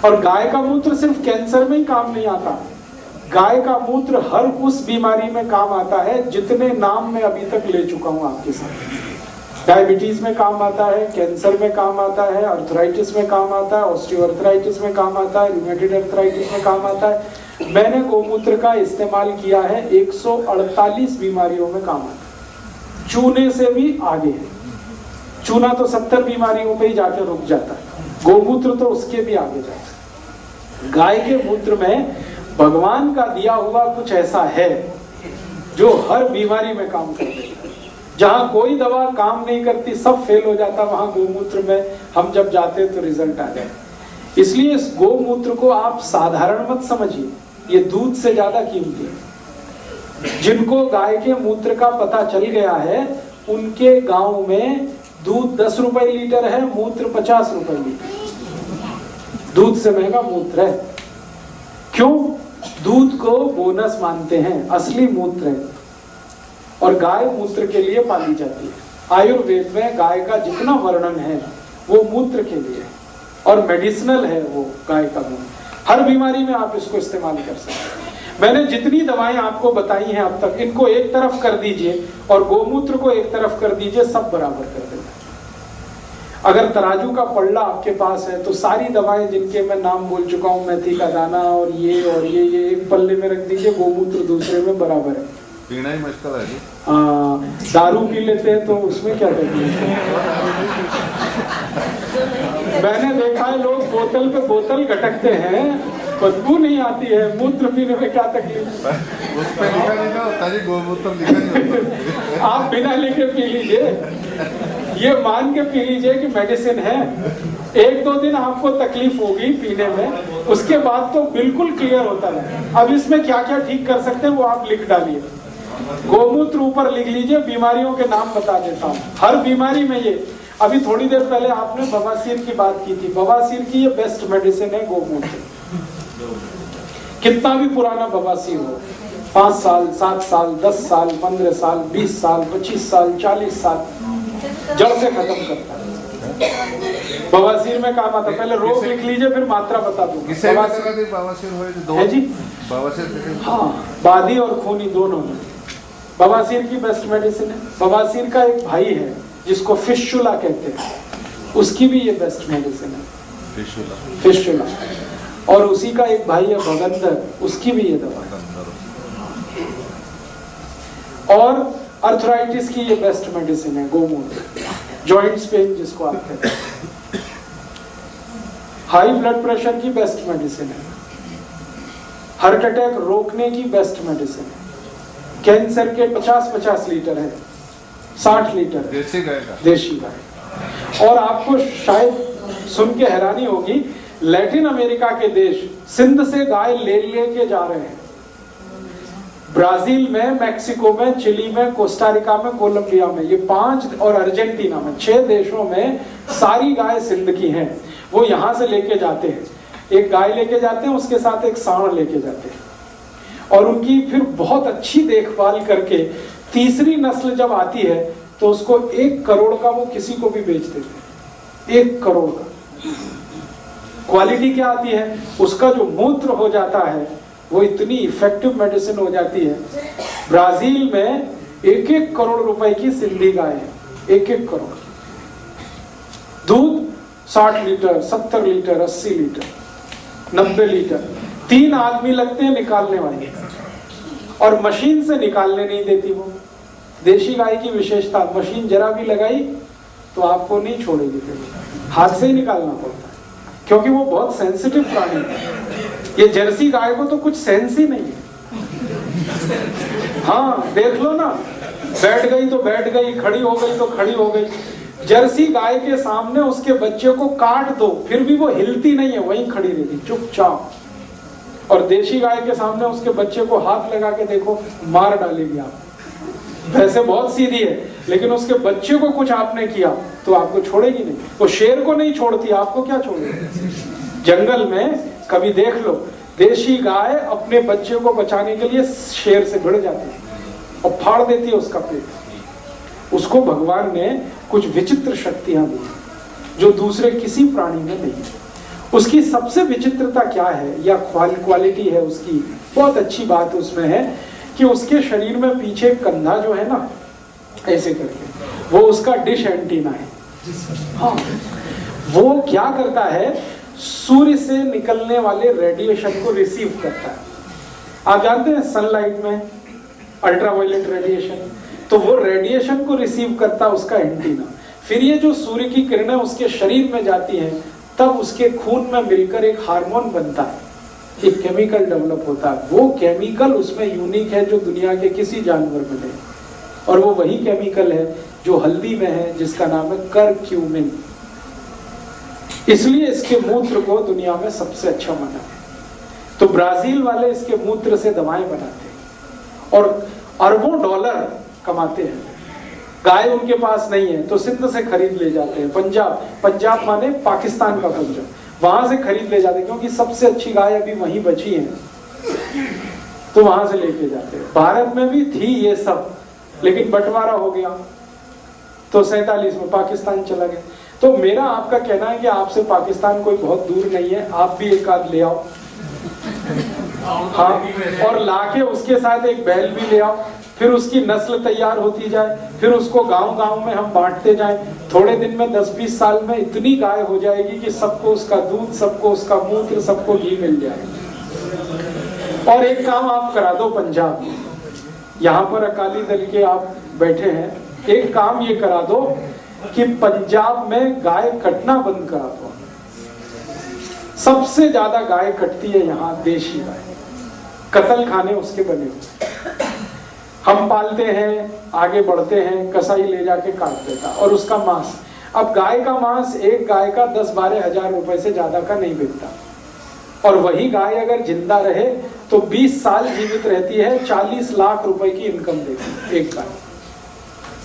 और गाय का मूत्र सिर्फ कैंसर में ही काम नहीं आता, गाय का मूत्र हर उस बीमारी में काम आता है जितने नाम मैं अभी तक ले चुका हूं आपके साथ। डायबिटीज में काम आता है, कैंसर में काम आता है, अर्थराइटिस में काम आता है, ऑस्टियोआर्थराइटिस में काम आता है, रूमेटॉइड अर्थराइटिस में काम आता है। मैंने गोमूत्र का इस्तेमाल किया है 148 बीमारियों में काम आता है। चूने से भी आगे है, चूना तो 70 बीमारियों पे ही जाकर रुक जाता है, गोमूत्र तो उसके भी आगे जाता है। गाय के मूत्र में भगवान का दिया हुआ कुछ ऐसा है जो हर बीमारी में काम कर देता है। जहां कोई दवा काम नहीं करती, सब फेल हो जाता, वहां गोमूत्र में हम जब जाते तो रिजल्ट आ जाए। इसलिए इस गोमूत्र को आप साधारण मत समझिए, ये दूध से ज्यादा कीमती है। जिनको गाय के मूत्र का पता चल गया है उनके गांव में दूध 10 रुपए लीटर है, मूत्र 50 रुपए लीटर। दूध से महंगा मूत्र है। क्यों? दूध को बोनस मानते हैं, असली मूत्र है। और गाय मूत्र के लिए पाली जाती है। आयुर्वेद में गाय का जितना वर्णन है वो मूत्र के लिए है और मेडिसिनल है वो गाय का मूत्र। हर बीमारी में आप इसको इस्तेमाल कर सकते हैं। मैंने जितनी दवाएं आपको बताई हैं अब तक, इनको एक तरफ कर दीजिए और गोमूत्र को एक तरफ कर दीजिए, सब बराबर कर देगा। अगर तराजू का पल्ला आपके पास है तो सारी दवाएं जिनके मैं नाम बोल चुका हूं, मेथी का दाना और ये एक पल्ले में रख दीजिए, गोमूत्र दूसरे में बराबर है। पीना ही मुश्किल है जी। दारू पी लेते हैं तो उसमें क्या तकलीफ है? मैंने देखा है लोग बोतल पे बोतल घटकते हैं, बदबू नहीं आती है, मूत्र पीने में क्या तकलीफ? उस पे लिखा नहीं ना होता जी, गोमूत्र लिखा नहीं होता। आप बिना लिखे पी लीजिए, ये मान के पी लीजिए कि मेडिसिन है। 1-2 दिन आपको तकलीफ होगी पीने में, उसके बाद तो बिल्कुल क्लियर होता है। अब इसमें क्या क्या ठीक कर सकते हैं वो आप लिख डालिए। गोमूत्र ऊपर लिख लीजिए, बीमारियों के नाम बता देता हूँ। हर बीमारी में ये, अभी थोड़ी देर पहले आपने बवासीर की बात की थी, बवासीर की ये बेस्ट मेडिसिन है गोमूत्र। कितना भी पुराना बवासीर हो, 5 साल, 7 साल, 10 साल, 15 साल, 20 साल, 25 साल, 40 साल, जड़ से खत्म करता है। बवासीर में काम आता है। पहले रोग लिख लीजिए फिर मात्रा बता दूंगा। हाँ, बादी और खूनी दोनों में बवासीर की बेस्ट मेडिसिन है। बवासीर का एक भाई है जिसको फिशुला कहते हैं, उसकी भी ये बेस्ट मेडिसिन है, फिशुला। और उसी का एक भाई है भगंदर, उसकी भी ये दवा है। और अर्थराइटिस की ये बेस्ट मेडिसिन है गोमूत्र। जॉइंट्स पेन जिसको आप कहते हैं। हाई ब्लड प्रेशर की बेस्ट मेडिसिन है। हार्ट अटैक रोकने की बेस्ट मेडिसिन है। कैंसर के 50-50 लीटर है, 60 लीटर देशी गाय। और आपको शायद सुन के हैरानी होगी, लैटिन अमेरिका के देश सिंध से गाय ले के जा रहे हैं। ब्राजील में, मैक्सिको में, चिली में, कोस्टारिका में, कोलंबिया में, ये 5 और अर्जेंटीना में 6 देशों में सारी गाय सिंध की हैं। वो यहाँ से लेके जाते हैं, एक गाय लेके जाते हैं, उसके साथ एक सांड लेके जाते हैं और उनकी फिर बहुत अच्छी देखभाल करके तीसरी नस्ल जब आती है तो उसको 1 करोड़ का वो किसी को भी बेच देते हैं। 1 करोड़ का। क्वालिटी क्या आती है? उसका जो मूत्र हो जाता है वो इतनी इफेक्टिव मेडिसिन हो जाती है। ब्राजील में 1-1 करोड़ रुपए की सिंधी गाय है, 1-1 करोड़। दूध 60 लीटर, 70 लीटर, 80 लीटर, 90 लीटर। 3 आदमी लगते हैं निकालने वाले और मशीन से निकालने नहीं देती वो। देशी गाय की विशेषता, मशीन जरा भी लगाई तो आपको नहीं छोड़ेगी, फिर हाथ से ही निकालना पड़ता है क्योंकि वो बहुत सेंसिटिव प्राणी है। ये जर्सी गाय को तो कुछ सेंस ही नहीं है। हाँ, देख लो ना, बैठ गई तो बैठ गई, खड़ी हो गई तो खड़ी हो गई। जर्सी गाय के सामने उसके बच्चे को काट दो फिर भी वो हिलती नहीं है, वहीं खड़ी रहेगी चुपचाप। और देशी गाय के सामने उसके बच्चे को हाथ लगा के देखो, मार डालेगी आप। वैसे बहुत सीधी है, लेकिन उसके बच्चे को कुछ आपने किया तो आपको छोड़ेगी नहीं। वो शेर को नहीं छोड़ती, आपको क्या छोड़ेगी? जंगल में कभी देख लो, देशी गाय अपने बच्चे को बचाने के लिए शेर से भिड़ जाती है और फाड़ देती है उसका पेट। उसको भगवान ने कुछ विचित्र शक्तियां दी जो दूसरे किसी प्राणी में नहीं है। उसकी सबसे विचित्रता क्या है या क्वालिटी है उसकी, बहुत अच्छी बात उसमें है कि उसके शरीर में पीछे कंधा जो है ना ऐसे करके, वो उसका डिश एंटीना है। हाँ, वो क्या करता है, सूर्य से निकलने वाले रेडिएशन को रिसीव करता है। आप जानते हैं सनलाइट में अल्ट्रावायलेट रेडिएशन, तो वो रेडिएशन को रिसीव करता है उसका एंटीना। फिर ये जो सूर्य की किरणें उसके शरीर में जाती हैं, तब उसके खून में मिलकर एक हार्मोन बनता है, एक केमिकल डेवलप होता है। वो केमिकल उसमें यूनिक है जो दुनिया के किसी जानवर में नहीं, और वो वही केमिकल है जो हल्दी में है, जिसका नाम है करक्यूमिन। इसलिए इसके मूत्र को दुनिया में सबसे अच्छा माना है। तो ब्राजील वाले इसके मूत्र से दवाएं बनाते हैं और अरबों डॉलर कमाते हैं। गाय उनके पास नहीं है तो सिंध से खरीद ले जाते हैं, पंजाब माने पाकिस्तान का पंजाब, वहां से खरीद ले जाते हैं, क्योंकि सबसे अच्छी गाय अभी वहीं बची है, तो वहां से लेके जाते हैं। भारत में भी थी ये सब, लेकिन बंटवारा हो गया तो 47 में पाकिस्तान चला गया। तो मेरा आपका कहना है कि आपसे पाकिस्तान कोई बहुत दूर नहीं है, आप भी एक आध ले आओ। हाँ, और लाके उसके साथ एक बैल भी ले आओ, फिर उसकी नस्ल तैयार होती जाए, फिर उसको गांव-गांव में हम बांटते जाएं। थोड़े दिन में 10-20 साल में इतनी गाय हो जाएगी कि सबको उसका दूध, सबको उसका मूत्र, सबको घी मिल जाएगा। और एक काम आप करा दो पंजाब में, यहाँ पर अकाली दल के आप बैठे हैं, एक काम ये करा दो कि पंजाब में गाय कटना बंद करा दो। सबसे ज्यादा गाय कटती है यहाँ देशी गाय, कत्ल खाने उसके बने हुए। हम पालते हैं, आगे बढ़ते हैं, कसाई ले जाके काट देता और उसका मांस, अब गाय का मांस एक गाय का 10-12 हजार रुपए से ज्यादा का नहीं बिकता, और वही गाय अगर जिंदा रहे तो 20 साल जीवित रहती है, 40 लाख रुपए की इनकम देती है एक गाय।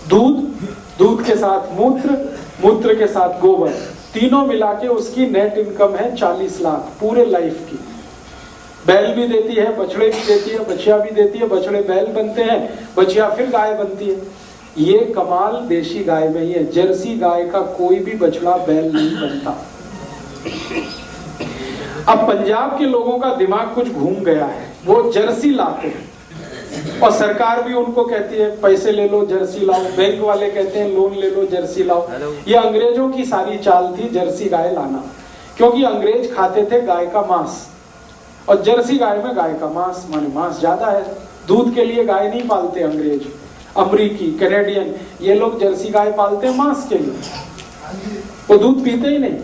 दूध के साथ मूत्र के साथ गोबर, तीनों मिला के उसकी नेट इनकम है 40 लाख पूरे लाइफ की। बैल भी देती है, बछड़े भी देती है, बछिया भी देती है, बछड़े बैल बनते हैं, बछिया फिर गाय बनती है। ये कमाल देशी गाय में ही है, जर्सी गाय का कोई भी बछड़ा बैल नहीं बनता। अब पंजाब के लोगों का दिमाग कुछ घूम गया है, वो जर्सी लाते हैं और सरकार भी उनको कहती है पैसे ले लो जर्सी लाओ, बैंक वाले कहते हैं लोन ले लो जर्सी लाओ। ये अंग्रेजों की सारी चाल थी जर्सी गाय लाना, क्योंकि अंग्रेज खाते थे गाय का मांस, और जर्सी गाय में गाय का मांस माने मांस ज्यादा है। दूध के लिए गाय नहीं पालते अंग्रेज, अमरीकी, कैनेडियन, ये लोग जर्सी गाय पालते हैं मांस के लिए, वो दूध पीते ही नहीं।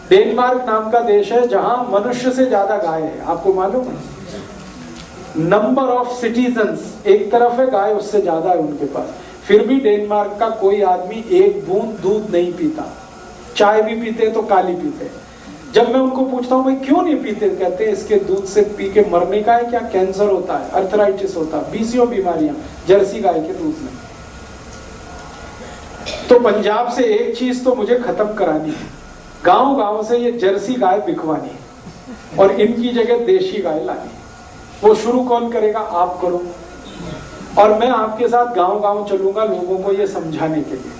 डेनमार्क नाम का देश है जहां मनुष्य से ज्यादा गाय है, आपको मालूम है? नंबर ऑफ सिटीजन्स एक तरफ है, गाय उससे ज्यादा है उनके पास, फिर भी डेनमार्क का कोई आदमी एक बूंद दूध नहीं पीता। चाय भी पीते तो काली पीते। जब मैं उनको पूछता हूँ भाई क्यों नहीं पीते, कहते हैं इसके दूध से पी के मरने का है क्या, कैंसर होता है, अर्थराइटिस होता है, 20 बीमारियां जर्सी गाय के दूध में। तो पंजाब से एक चीज तो मुझे खत्म करानी है, गांव गांव से ये जर्सी गाय बिकवानी है और इनकी जगह देशी गाय लानी है। वो शुरू कौन करेगा? आप करो, और मैं आपके साथ गांव गांव चलूंगा लोगों को ये समझाने के लिए।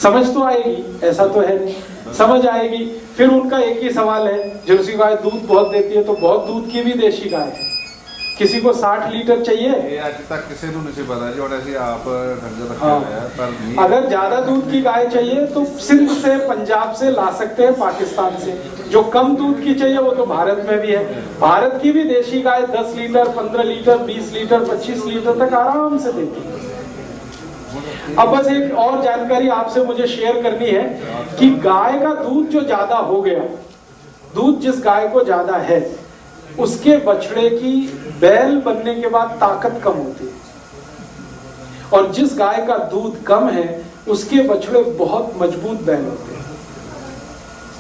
समझ तो आएगी, ऐसा तो है नहीं, समझ आएगी। फिर उनका एक ही सवाल है, जर्सी गाय दूध बहुत देती है, तो बहुत दूध की भी देशी गाय है, किसी को 60 लीटर चाहिए। हाँ। अगर ज्यादा दूध की गाय चाहिए तो सिंध से, पंजाब से ला सकते हैं, पाकिस्तान से। जो कम दूध की चाहिए वो तो भारत में भी है, भारत की भी देशी गाय 10 लीटर, 15 लीटर, 20 लीटर, 25 लीटर तक आराम से देती है। अब बस एक और जानकारी आपसे मुझे शेयर करनी है कि गाय का दूध जो ज्यादा हो गया, दूध जिस गाय को ज्यादा है, उसके बछड़े की बैल बनने के बाद ताकत कम होती है, और जिस गाय का दूध कम है उसके बछड़े बहुत मजबूत बैल होते हैं।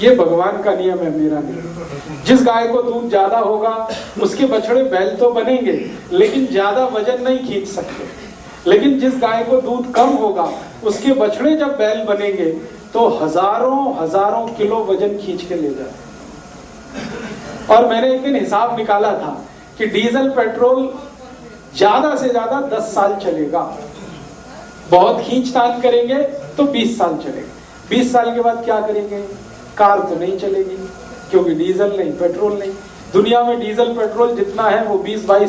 ये भगवान का नियम है, मेरा नहीं। जिस गाय को दूध ज्यादा होगा उसके बछड़े बैल तो बनेंगे लेकिन ज्यादा वजन नहीं खींच सकते, लेकिन जिस गाय को दूध कम होगा उसके बछड़े जब बैल बनेंगे तो हजारों किलो वजन खींच के ले जाते। और मैंने एक दिन हिसाब निकाला था कि डीजल पेट्रोल ज्यादा से ज्यादा 10 साल चलेगा, बहुत खींचतान करेंगे तो 20 साल चलेगा। 20 साल के बाद क्या करेंगे? कार तो नहीं चलेगी, क्योंकि डीजल नहीं, पेट्रोल नहीं। दुनिया में डीजल पेट्रोल जितना है वो 20-22